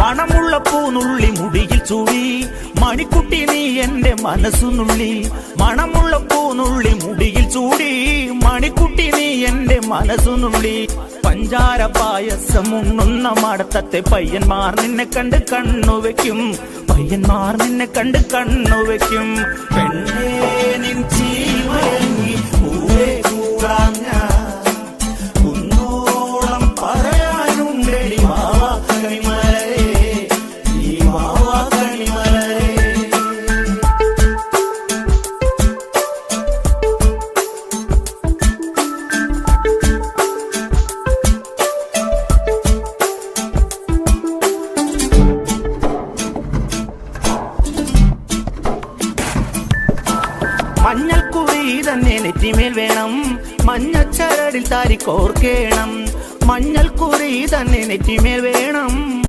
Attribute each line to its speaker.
Speaker 1: മണമുള്ള പൂനുള്ളി മുടിയിൽ ചൂടി മണിക്കുട്ടി നീ എന്റെ മനസ്സുനുള്ളി. മണമുള്ള പൂനുള്ളി മുടിയിൽ ചൂടി മണിക്കുട്ടി നീ എന്റെ മനസ്സുനുള്ളി. പഞ്ചാര പായസം ഉണ്ണുന്ന മടത്തത്തെ പയ്യന്മാർ നിന്നെ കണ്ട് കണ്ണുവെക്കും. പയ്യന്മാർ നിന്നെ കണ്ട് കണ്ണുവെക്കും. പെണ്ണേ നിൻ ചീമയങ്ങി പൂവേ കൂടാൻ കുന്നോളം പറയാനുണ്ടടി മാവാ കണിമലരേ, ഈ മാവാ കണിമലരേ. മഞ്ഞൾക്കുറി തന്നെ നെറ്റിമേൽ വേണം, മഞ്ഞച്ചരടിൽ താരിക്കോർക്കേണം. മഞ്ഞൾക്കുറി തന്നെ നെറ്റിമേൽ വേണം.